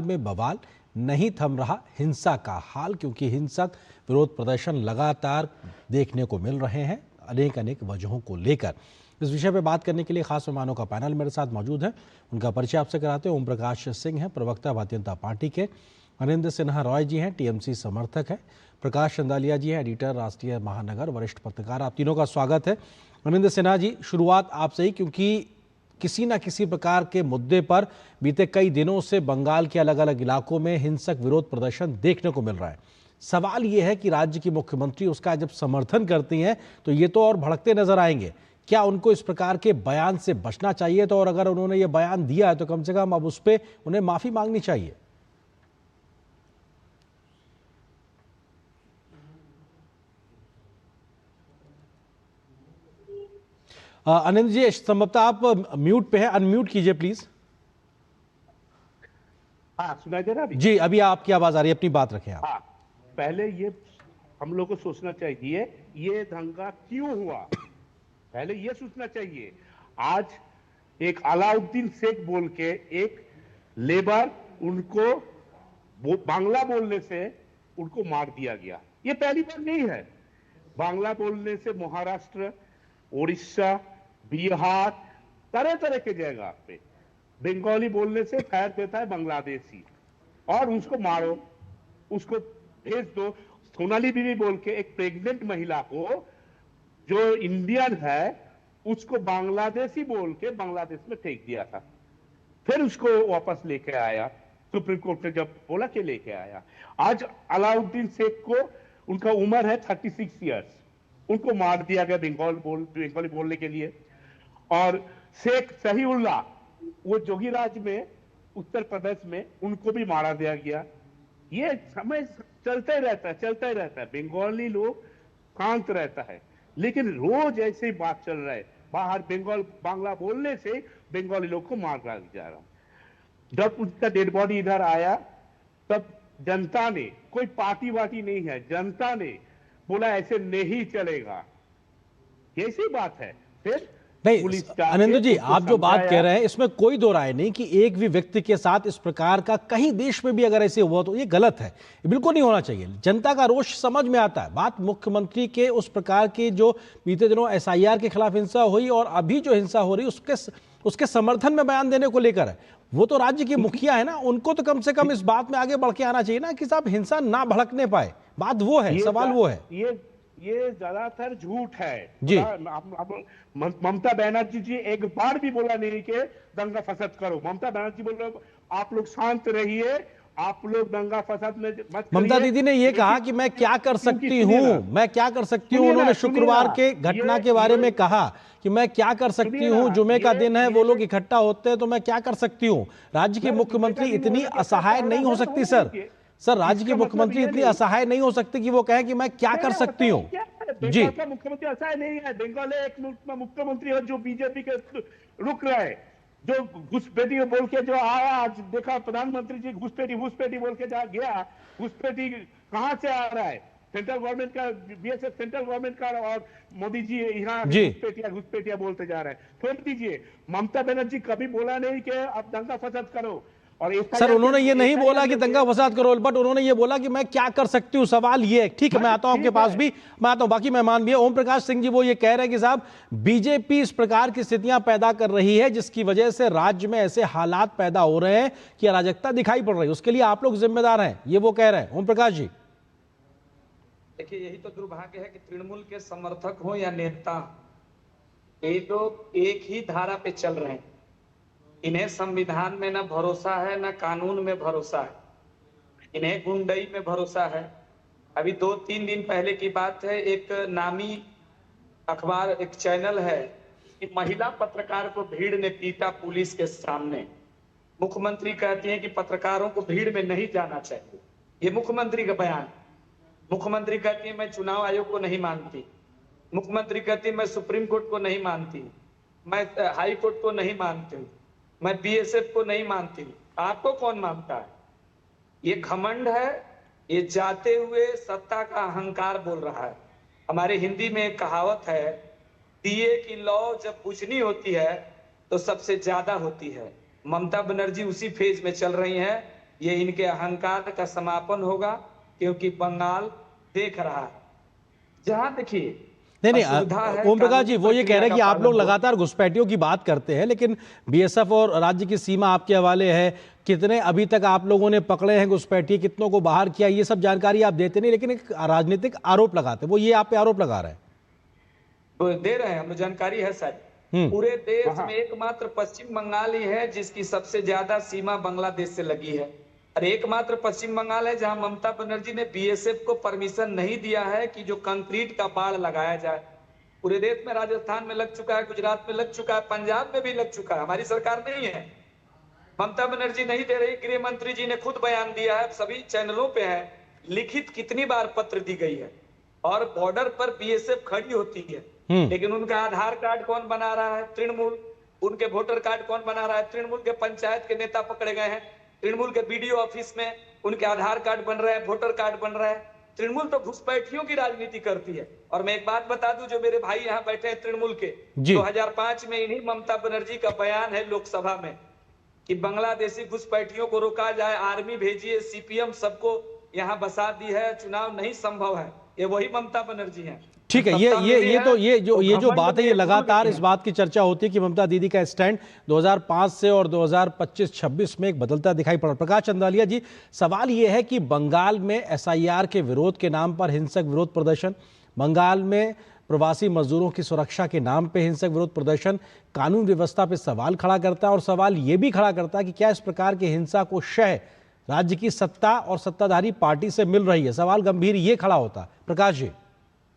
में बवाल, नहीं थम रहा हिंसा का हाल, क्योंकि हिंसक विरोध प्रदर्शन लगातार देखने को मिल रहे हैं अनेक वजहों को लेकर। इस विषय पर बात करने के लिए खास मेहमानों का पैनल मेरे साथ मौजूद है। उनका परिचय आपसे कराते हैं। ओम प्रकाश सिंह हैं, प्रवक्ता भारतीय जनता पार्टी के। अनिंद सिन्हा रॉय जी हैं, टीएमसी समर्थक हैं। प्रकाश चंदालिया जी हैं, एडिटर, राष्ट्रीय महानगर, वरिष्ठ पत्रकार। आप तीनों का स्वागत है। अनिंद सिन्हा जी, शुरुआत आपसे ही, क्योंकि किसी न किसी प्रकार के मुद्दे पर बीते कई दिनों से बंगाल के अलग अलग इलाकों में हिंसक विरोध प्रदर्शन देखने को मिल रहा है। सवाल यह है कि राज्य की मुख्यमंत्री उसका जब समर्थन करती हैं तो ये तो और भड़कते नजर आएंगे। क्या उनको इस प्रकार के बयान से बचना चाहिए? तो और अगर उन्होंने ये बयान दिया है तो कम से कम अब उस पर उन्हें माफी मांगनी चाहिए। आनंद जी, संभवतः आप म्यूट पे हैं, अनम्यूट कीजिए प्लीज। हाँ, सुनाई दे रहा है जी, अभी आपकी आवाज आ रही है, अपनी बात रखें आप। हाँ, पहले ये हम लोग को सोचना चाहिए ये दंगा क्यों हुआ, पहले ये सोचना चाहिए। आज एक अलाउद्दीन शेख बोल के एक लेबर, उनको बांग्ला बोलने से उनको मार दिया गया। ये पहली बार नहीं है। बांग्ला बोलने से महाराष्ट्र, उड़ीसा, बिहार, तरह तरह के जगह पे बंगाली बोलने से फायर देता है बांग्लादेशी, और उसको मारो, उसको भेज दो। सोनाली बीवी बोल के एक प्रेग्नेंट महिला को, जो इंडियन है, उसको बांग्लादेशी बोल के बांग्लादेश में फेंक दिया था। फिर उसको वापस लेके आया, सुप्रीम कोर्ट ने जब बोला कि लेके आया। आज अलाउद्दीन शेख को, उनका उम्र है 36 ईयर्स, उनको मार दिया गया बंगाली बोलने के लिए। और शेख सहीउल्लाह, वो जोगीराज में, उत्तर प्रदेश में, उनको भी मारा दिया गया। ये समय चलता ही रहता है। बंगाली लोग शांत रहता है, लेकिन रोज ऐसे ही बात चल रहा है। बाहर बांग्ला बोलने से बंगाली लोग को मारा जा रहा। जब उसका डेड बॉडी इधर आया तब जनता ने, कोई पार्टी वार्टी नहीं है, जनता ने बोला ऐसे नहीं चलेगा। कैसी बात है? फिर नहीं आनंद जी, आप जो बात कह रहे हैं इसमें कोई दो राय नहीं कि एक भी व्यक्ति के साथ इस प्रकार का कहीं देश में भी अगर ऐसे हुआ तो ये गलत है, ये बिल्कुल नहीं होना चाहिए। जनता का रोष समझ में आता है। बात मुख्यमंत्री के उस प्रकार के जो बीते दिनों एसआईआर के खिलाफ हिंसा हुई और अभी जो हिंसा हो रही उसके समर्थन में बयान देने को लेकर है। वो तो राज्य के मुखिया है ना, उनको तो कम से कम इस बात में आगे बढ़ के आना चाहिए ना कि साहब हिंसा ना भड़कने पाए। बात वो है, सवाल वो है। ये ज्यादातर झूठ है जी। ममता बनर्जी जी एक बार भी बोला नहीं कि दंगा फसाद करो। ममता बनर्जी बोल रहे आप लोग शांत रहिए, आप लोग दंगा फसाद में मत करिए। ममता दीदी ने ये कहा कि मैं क्या कर सकती हूँ, उन्होंने शुक्रवार के घटना के बारे में कहा कि मैं क्या कर सकती हूँ, जुमे का दिन है, वो लोग इकट्ठा होते हैं तो मैं क्या कर सकती हूँ। राज्य की मुख्यमंत्री इतनी असहाय नहीं हो सकती सर, राज्य की मुख्यमंत्री इतनी असहाय नहीं हो सकती कि वो कहे कि मैं क्या कर सकती हूँ। जी, बंगाल का मुख्यमंत्री असहाय नहीं है। बंगाल एक मुख्यमंत्री है जो बीजेपी के रुक रहे हैं, जो घुसपैठी बोल के जो आया। आज देखा प्रधानमंत्री जी घुसपैठी बोल के जा गया। घुसपैठी कहां से आ रहा है? सेंट्रल गवर्नमेंट का, बीएसएफ सेंट्रल गवर्नमेंट का, और मोदी जी यहाँ घुसपैठिया बोलते जा रहे हैं। छोड़ दीजिए, ममता बनर्जी कभी बोला नहीं कि आप दंगा फसाद करो। और सर, उन्होंने ये नहीं बोला कि दंगा फसाद करो, बट उन्होंने ये बोला कि मैं क्या कर सकती हूँ। सवाल ये है, ठीक है, मैं आता हूं आपके पास भी, मैं आता हूं, बाकी मेहमान भी है। ओम प्रकाश सिंह जी वो ये कह रहे हैं कि साहब बीजेपी इस प्रकार की स्थितियां पैदा कर रही है जिसकी वजह से राज्य में ऐसे हालात पैदा हो रहे हैं कि अराजकता दिखाई पड़ रही है, उसके लिए आप लोग जिम्मेदार हैं, ये वो कह रहे हैं। ओम प्रकाश जी, देखिए, यही तो दुर्भाग्य है कि तृणमूल के समर्थक हो या नेता, ये लोग एक ही धारा पे चल रहे हैं। इन्हें संविधान में न भरोसा है, न कानून में भरोसा है, इन्हें गुंडई में भरोसा है। अभी 2-3 दिन पहले की बात है, एक नामी अखबार, एक चैनल है, कि महिला पत्रकार को भीड़ ने पीटा पुलिस के सामने। मुख्यमंत्री कहती है कि पत्रकारों को भीड़ में नहीं जाना चाहिए। ये मुख्यमंत्री का बयान। मुख्यमंत्री कहती है मैं चुनाव आयोग को नहीं मानती। मुख्यमंत्री कहती है मैं सुप्रीम कोर्ट को नहीं मानती, मैं हाई कोर्ट को नहीं मानती, मैं बीएसएफ को नहीं मानती। आपको कौन मानता है? ये घमंड है, ये जाते हुए सत्ता का अहंकार बोल रहा है। हमारे हिंदी में एक कहावत है, दिए की लौ जब बुझनी होती है तो सबसे ज्यादा होती है। ममता बनर्जी उसी फेज में चल रही हैं ये इनके अहंकार का समापन होगा, क्योंकि बंगाल देख रहा है। जहां देखिए नहीं असुविधा है, ओम प्रकाश जी, कानूनी वो ये कह रहे हैं कि प्रक्रिया का आप लोग पालन हो। लगातार घुसपैठियों की बात करते हैं, लेकिन बीएसएफ और राज्य की सीमा आपके हवाले है। कितने अभी तक आप लोगों ने पकड़े हैं घुसपैठी, कितनों को बाहर किया, ये सब जानकारी आप देते नहीं, लेकिन एक राजनीतिक आरोप लगाते हैं। वो ये आप पे आरोप लगा रहे हैं। तो दे रहे हैं, हमें जानकारी है सर। हम्म। पूरे देश हाँ। में एकमात्र पश्चिम बंगाल ही है जिसकी सबसे ज्यादा सीमा बांग्लादेश से लगी है, और एकमात्र पश्चिम बंगाल है जहां ममता बनर्जी ने बीएसएफ को परमिशन नहीं दिया है कि जो कंक्रीट का बाड़ लगाया जाए। पूरे देश में राजस्थान में लग चुका है, गुजरात में लग चुका है, पंजाब में भी लग चुका है। हमारी सरकार नहीं है, ममता बनर्जी नहीं दे रही। गृह मंत्री जी ने खुद बयान दिया है, सभी चैनलों पे है, लिखित कितनी बार पत्र दी गई है। और बॉर्डर पर बीएसएफ खड़ी होती है, लेकिन उनका आधार कार्ड कौन बना रहा है? तृणमूल। उनके वोटर कार्ड कौन बना रहा है? तृणमूल के पंचायत के नेता पकड़े गए हैं, तृणमूल के बीडीओ ऑफिस में उनके आधार कार्ड बन रहे हैं, वोटर कार्ड बन रहा है। तृणमूल तो घुसपैठियों की राजनीति करती है। और मैं एक बात बता दूं, जो मेरे भाई यहाँ बैठे हैं तृणमूल के, 2005 में इन्हीं ममता बनर्जी का बयान है लोकसभा में कि बांग्लादेशी घुसपैठियों को रोका जाए, आर्मी भेजिए, सीपीएम सबको यहाँ बसा दी है, चुनाव नहीं संभव है। ये वही ममता बनर्जी हैं। ठीक है, ये जो बात है, ये लगातार इस बात की चर्चा होती है कि ममता दीदी का स्टैंड 2005 से और 2025-26 में एक बदलता दिखाई पड़ा। प्रकाश चंदालिया जी, सवाल ये है कि बंगाल में एसआईआर के विरोध के नाम पर हिंसक विरोध प्रदर्शन, बंगाल में प्रवासी मजदूरों की सुरक्षा के नाम पे हिंसक विरोध प्रदर्शन कानून व्यवस्था पे सवाल खड़ा करता है, और सवाल ये भी खड़ा करता है कि क्या इस प्रकार की हिंसा को शय राज्य की सत्ता और सत्ताधारी पार्टी से मिल रही है। सवाल गंभीर ये खड़ा होता है। प्रकाश जी,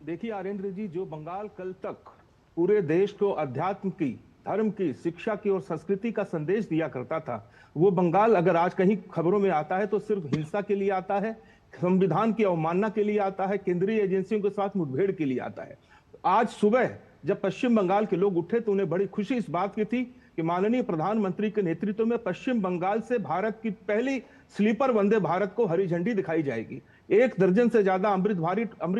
देखिए आरेंद्र जी, जो बंगाल कल तक पूरे देश को अध्यात्म की, धर्म की, शिक्षा की और संस्कृति का संदेश दिया करता था, वो बंगाल अगर आज कहीं खबरों में आता है तो सिर्फ हिंसा के लिए आता है, संविधान की अवमानना के लिए आता है, केंद्रीय एजेंसियों के साथ मुठभेड़ के लिए आता है। आज सुबह जब पश्चिम बंगाल के लोग उठे तो उन्हें बड़ी खुशी इस बात की थी कि माननीय प्रधानमंत्री के नेतृत्व में पश्चिम बंगाल से भारत की पहली स्लीपर वंदे भारत को हरी झंडी दिखाई जाएगी। 1 दर्जन से ज्यादा अमृत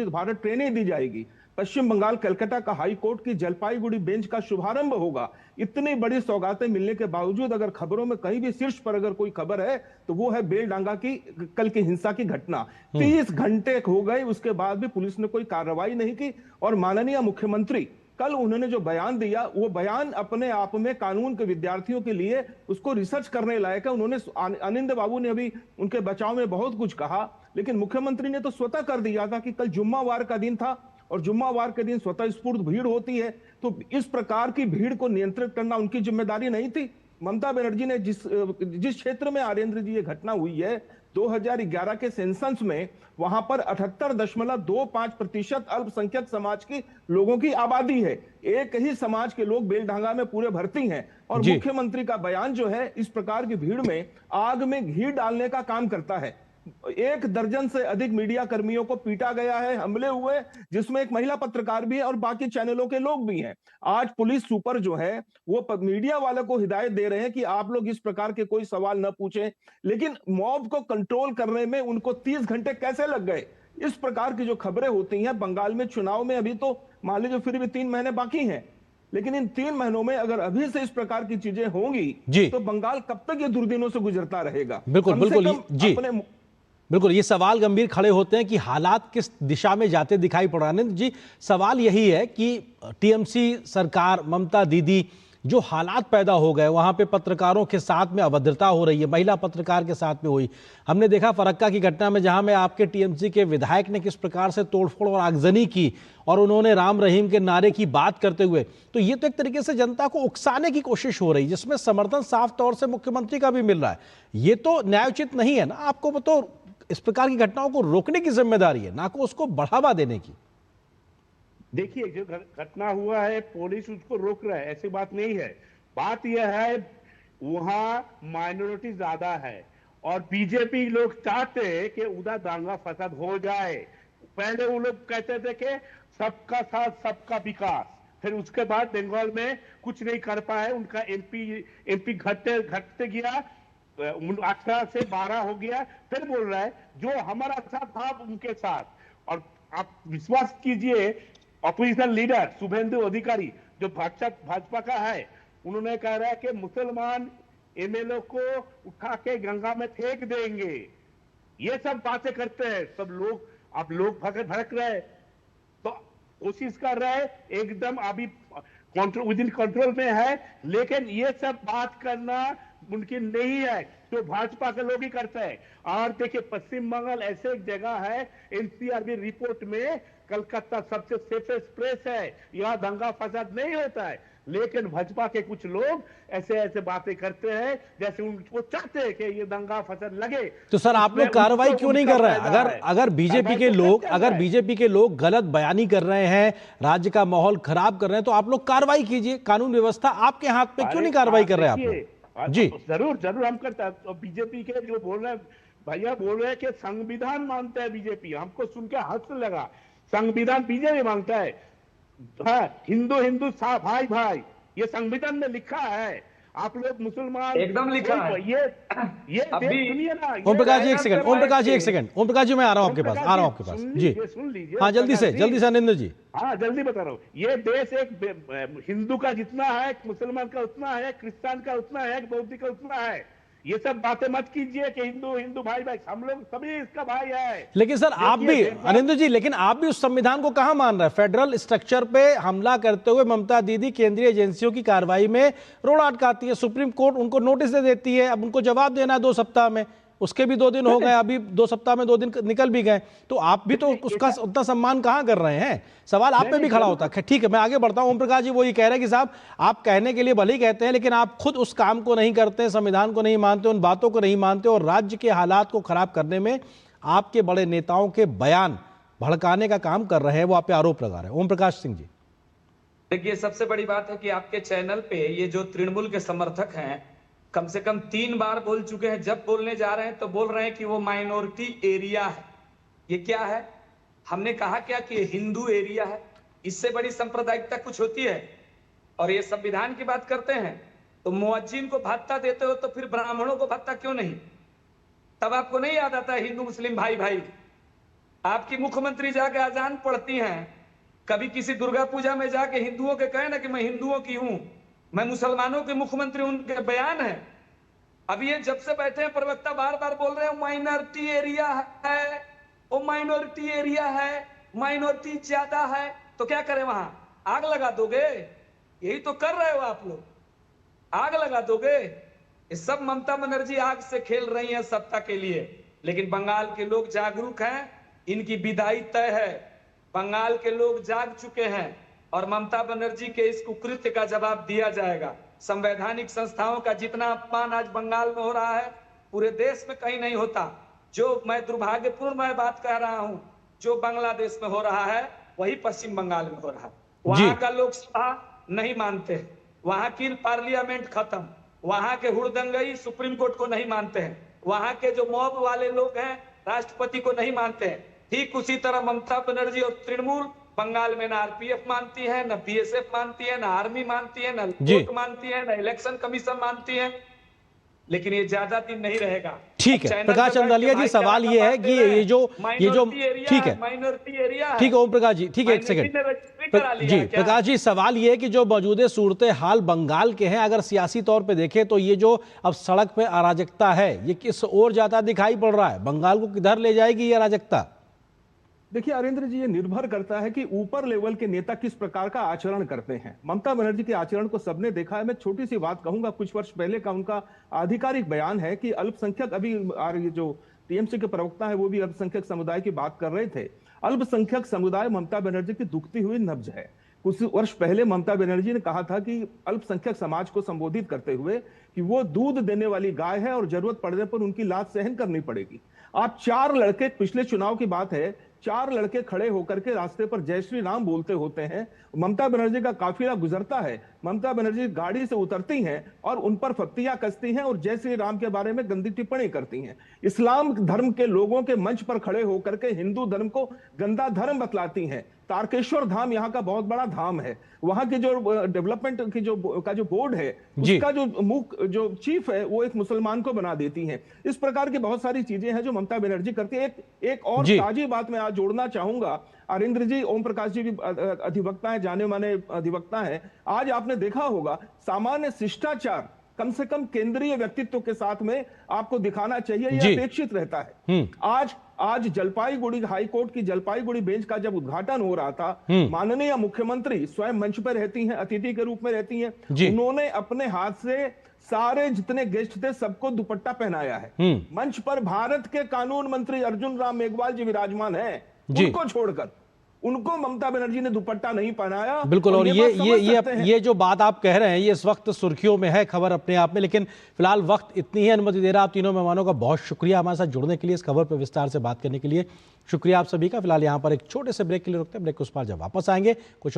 भारत ट्रेनें दी जाएगी। पश्चिम बंगाल कलकत्ता का हाई कोर्ट की जलपाईगुड़ी बेंच का शुभारंभ होगा। इतनी बड़ी सौगातें मिलने के बावजूद अगर खबरों में कहीं भी शीर्ष पर अगर कोई खबर है तो वो है बेलडांगा की कल की हिंसा की घटना। 30 घंटे हो गए, उसके बाद भी पुलिस ने कोई कार्रवाई नहीं की। और माननीय मुख्यमंत्री कल उन्होंने जो बयान दिया, वो बयान अपने आप में कानून के विद्यार्थियों के लिए उसको रिसर्च करने लायक है। उन्होंने आनंद बाबू ने अभी उनके बचाव में बहुत कुछ कहा, लेकिन मुख्यमंत्री ने तो स्वतः कर दिया था कि कल जुम्मावार का दिन था और जुम्मावार के दिन स्वतः स्फूर्त भीड़ होती है, तो इस प्रकार की भीड़ को नियंत्रित करना उनकी जिम्मेदारी नहीं थी। ममता बनर्जी ने जिस क्षेत्र में आरेंद्र जी ये घटना हुई है, 2011 के सेंसस में वहां पर 78.25% अल्पसंख्यक समाज की लोगों की आबादी है। एक ही समाज के लोग बेलडांगा में पूरे भर्ती हैं। और मुख्यमंत्री का बयान जो है इस प्रकार की भीड़ में आग में घी डालने का काम करता है। 1 दर्जन से अधिक मीडिया कर्मियों को पीटा गया है, हमले हुए, जिसमें एक महिला पत्रकार भी है और बाकी चैनलों के लोग भी हैं। आज पुलिस सुपर जो है वो मीडिया वाले को हिदायत दे रहे हैं कि आप लोग इस प्रकार के कोई सवाल न पूछें, लेकिन मॉब को कंट्रोल करने में उनको 30 घंटे कैसे लग गए? इस प्रकार की जो खबरें होती हैं बंगाल में चुनाव में, अभी तो मान लीजिए फिर भी 3 महीने बाकी हैं, लेकिन इन 3 महीनों में अगर अभी से इस प्रकार की चीजें होंगी तो बंगाल कब तक ये दुर्दिनों से गुजरता रहेगा? बिल्कुल ये सवाल गंभीर खड़े होते हैं कि हालात किस दिशा में जाते दिखाई पड़ रहे हैं। जी, सवाल यही है कि टीएमसी सरकार, ममता दीदी, जो हालात पैदा हो गए वहां पे पत्रकारों के साथ में अभद्रता हो रही है, महिला पत्रकार के साथ में हुई। हमने देखा फरक्का की घटना में जहां में आपके टीएमसी के विधायक ने किस प्रकार से तोड़फोड़ और आगजनी की और उन्होंने राम रहीम के नारे की बात करते हुए, तो ये तो एक तरीके से जनता को उकसाने की कोशिश हो रही है, जिसमें समर्थन साफ तौर से मुख्यमंत्री का भी मिल रहा है। ये तो न्यायोचित नहीं है ना। आपको तो इस प्रकार की घटनाओं को रोकने की जिम्मेदारी है, ना को उसको बढ़ावा देने की। देखिए, जो घटना हुआ है पुलिस उसको रोक रहा है, ऐसी बात नहीं है। बात यह है वहां माइनॉरिटी ज्यादा है और बीजेपी लोग चाहते हैं कि उधर दांगा फसाद हो जाए। पहले वो लोग कहते थे कि सबका साथ सबका विकास, फिर उसके बाद बंगाल में कुछ नहीं कर पाए, उनका एमपी घटते गया, 18 से 12 हो गया। फिर बोल रहा है जो हमारा साथ था उनके साथ। और आप विश्वास कीजिए, ऑपोजिशन लीडर शुभेंदु अधिकारी जो भाजपा का है, उन्होंने कह रहा है कि मुसलमान एमएलए को उठा के गंगा में फेंक देंगे। ये सब बातें करते हैं सब लोग। अब लोग भड़क रहे हैं, तो कोशिश कर रहे हैं, एकदम अभी कंट्रोल विद इन कंट्रोल में है, लेकिन ये सब बात करना मुमकिन नहीं है, तो भाजपा के लोग ही करते हैं। और देखिए पश्चिम बंगाल ऐसे एक जगह है, एनसीआरबी रिपोर्ट में कलकत्ता सबसे सेफेस्ट प्लेस है, यहाँ दंगा फसाद नहीं होता है, लेकिन भाजपा के कुछ लोग ऐसे ऐसे बातें करते हैं जैसे उनको चाहते हैं कि ये दंगा फसाद लगे। तो सर आप लोग कार्रवाई क्यों नहीं कर रहे हैं? अगर बीजेपी के लोग गलत बयानी कर रहे हैं, राज्य का माहौल खराब कर रहे हैं, तो आप लोग कार्रवाई कीजिए। कानून व्यवस्था आपके हाथ में, क्यों नहीं कार्रवाई कर रहे हैं आप लोग? जी जरूर हम करते हैं। तो बीजेपी के जो बोल रहे हैं भैया, बोल रहे हैं कि संविधान मानते हैं बीजेपी, हमको सुन के हंस लगा। संविधान बीजेपी मानता है, हाँ, हिंदू हिंदू भाई भाई, ये संविधान में लिखा है। आप लोग मुसलमान एकदम लिखा है। ये सुनिए ना। ओम प्रकाश जी एक सेकंड, ओम प्रकाश जी एक सेकंड, ओम प्रकाश जी मैं आ रहा हूं आपके पास, जी सुन लीजिए। हाँ जल्दी से अनिंदर जी। हाँ जल्दी बता रहा हूँ। ये देश एक हिंदू का जितना है, मुसलमान का उतना है, क्रिश्चियन का उतना है, बौद्ध का उतना है। ये सब बातें मत कीजिए कि हिंदू हिंदू भाई भाई, हम लोग सभी इसका भाई है। लेकिन सर आप भी अनिंदर जी, लेकिन आप भी उस संविधान को कहां मान रहे हैं? फेडरल स्ट्रक्चर पे हमला करते हुए ममता दीदी केंद्रीय एजेंसियों की कार्रवाई में रोड़ा अटकाती है, सुप्रीम कोर्ट उनको नोटिस दे देती है, अब उनको जवाब देना है 2 सप्ताह में, उसके भी 2 दिन हो गए, अभी 2 सप्ताह में 2 दिन निकल भी गए, तो आप भी तो उसका उतना सम्मान कहां कर रहे हैं? सवाल आप पे भी खड़ा होता है। ठीक है, मैं आगे बढ़ता हूं। ओम प्रकाश जी वो ये कह रहे हैं कि साहब आप कहने के लिए भले ही कहते हैं, लेकिन आप खुद उस काम को नहीं करते, संविधान को नहीं मानते, उन बातों को नहीं मानते, और राज्य के हालात को खराब करने में आपके बड़े नेताओं के बयान भड़काने का काम कर रहे हैं, वो आप पे आरोप लगा रहे हैं। ओम प्रकाश सिंह जी देखिए, सबसे बड़ी बात है कि आपके चैनल पे ये जो तृणमूल के समर्थक हैं, कम से कम 3 बार बोल चुके हैं। जब बोलने जा रहे हैं तो बोल रहे हैं कि वो माइनॉरिटी एरिया है। ये क्या है? हमने कहा क्या कि ये हिंदू एरिया है? इससे बड़ी सांप्रदायिकता कुछ होती है? और ये संविधान की बात करते हैं तो मुअज्जिन को भत्ता देते हो, तो फिर ब्राह्मणों को भत्ता क्यों नहीं? तब आपको नहीं याद आता हिंदू मुस्लिम भाई भाई? आपकी मुख्यमंत्री जाके अजान पढ़ती हैं, कभी किसी दुर्गा पूजा में जाके हिंदुओं के कहे ना कि मैं हिंदुओं की हूं, मैं मुसलमानों के मुख्यमंत्री, उनके बयान है। अभी ये जब से बैठे हैं प्रवक्ता बार बार बोल रहे हैं माइनॉरिटी एरिया है, वो माइनॉरिटी एरिया है, माइनॉरिटी ज्यादा है, तो क्या करें? वहां आग लगा दोगे? यही तो कर रहे हो आप लोग, आग लगा दोगे। ये सब ममता बनर्जी आग से खेल रही है सत्ता के लिए, लेकिन बंगाल के लोग जागरूक हैं, इनकी विदाई तय है। बंगाल के लोग जाग चुके हैं और ममता बनर्जी के इस कुकृत्य का जवाब दिया जाएगा। संवैधानिक संस्थाओं का जितना अपमान आज बंगाल में हो रहा है, पूरे देश में कहीं नहीं होता। जो मैं दुर्भाग्यपूर्ण मैं बात कह रहा हूं, जो बांग्लादेश में हो रहा है वही पश्चिम बंगाल में हो रहा है। वहां का लोकसभा नहीं मानते, वहां की पार्लियामेंट खत्म, वहां के हुड़दंगई सुप्रीम कोर्ट को नहीं मानते हैं, वहां के जो मॉब वाले लोग हैं राष्ट्रपति को नहीं मानते हैं। ठीक उसी तरह ममता बनर्जी और तृणमूल बंगाल में ना आरपीएफ मानती है, ना बीएसएफ मानती है, ना आर्मी मानती है, ना कोर्ट मानती है, ना इलेक्शन कमीशन मानती है। लेकिन ये ज्यादा दिन नहीं रहेगा। ठीक है प्रकाश चंदालिया जी, सवाल ये है कि ये जो ठीक है माइनॉरिटी एरिया, ठीक है ओम प्रकाश जी, ठीक है एक सेकंड जी प्रकाश जी, सवाल ये है कि जो मौजूदा सूरत हाल बंगाल के हैं, अगर सियासी तौर पे देखें तो ये जो अब सड़क पे अराजकता है, ये किस ओर ज्यादा दिखाई पड़ रहा है? बंगाल को किधर ले जाएगी ये अराजकता? देखिए अरेंद्र जी, ये निर्भर करता है कि ऊपर लेवल के नेता किस प्रकार का आचरण करते हैं। ममता बनर्जी के आचरण को सबने देखा है। मैं छोटी सी बात कहूंगा, कुछ वर्ष पहले का उनका आधिकारिक बयान है कि अल्पसंख्यक, अभी जो टीएमसी के प्रवक्ता है वो भी अल्पसंख्यक समुदाय की बात कर रहे थे। अल्पसंख्यक समुदाय ममता बनर्जी की दुखती हुई नब्ज है। कुछ वर्ष पहले ममता बनर्जी ने कहा था कि अल्पसंख्यक समाज को संबोधित करते हुए कि वो दूध देने वाली गाय है और जरूरत पड़ने पर उनकी लात सहन करनी पड़ेगी। आप 4 लड़के, पिछले चुनाव की बात है, 4 लड़के खड़े होकर के रास्ते पर जय श्री राम बोलते होते हैं। ममता बनर्जी का काफिला गुजरता है, ममता बनर्जी गाड़ी से उतरती हैं और उन पर फत्तियां कसती हैं और जय श्री राम के बारे में गंदी टिप्पणी करती हैं। इस्लाम धर्म के लोगों के मंच पर खड़े होकर के हिंदू धर्म को गंदा धर्म बतलाती हैं। तारकेश्वर धाम यहाँ का बहुत बड़ा धाम है, वहां की जो डेवलपमेंट की जो बोर्ड है, उसका जो चीफ है वो एक मुसलमान को बना देती हैं। इस प्रकार की बहुत सारी चीजें हैं जो ममता बनर्जी करती है। एक और ताजी बात मैं आज जोड़ना चाहूंगा अरिंद्र जी, ओम प्रकाश जी भी अधिवक्ता है, जाने माने अधिवक्ता है। आज आपने देखा होगा सामान्य शिष्टाचार कम से कम केंद्रीय व्यक्तित्व के साथ में आपको दिखाना चाहिए, जी। यह अपेक्षित रहता है। आज जलपाईगुड़ी हाईकोर्ट की जलपाईगुड़ी बेंच का जब उद्घाटन हो रहा था, माननीय मुख्यमंत्री स्वयं मंच पर रहती हैं, अतिथि के रूप में रहती हैं, उन्होंने अपने हाथ से सारे जितने गेस्ट थे सबको दुपट्टा पहनाया है। मंच पर भारत के कानून मंत्री अर्जुन राम मेघवाल जी विराजमान हैं, उनको छोड़कर उनको ममता बनर्जी ने दुपट्टा नहीं पहनाया। बिल्कुल। और ये जो बात आप कह रहे हैं ये इस वक्त सुर्खियों में है खबर अपने आप में, लेकिन फिलहाल वक्त इतनी ही अनुमति दे रहा। आप तीनों मेहमानों का बहुत शुक्रिया हमारे साथ जुड़ने के लिए, इस खबर पर विस्तार से बात करने के लिए शुक्रिया आप सभी का। फिलहाल यहाँ पर एक छोटे से ब्रेक के लिए रुकते हैं, ब्रेक के उस पार जब वापस आएंगे कुछ और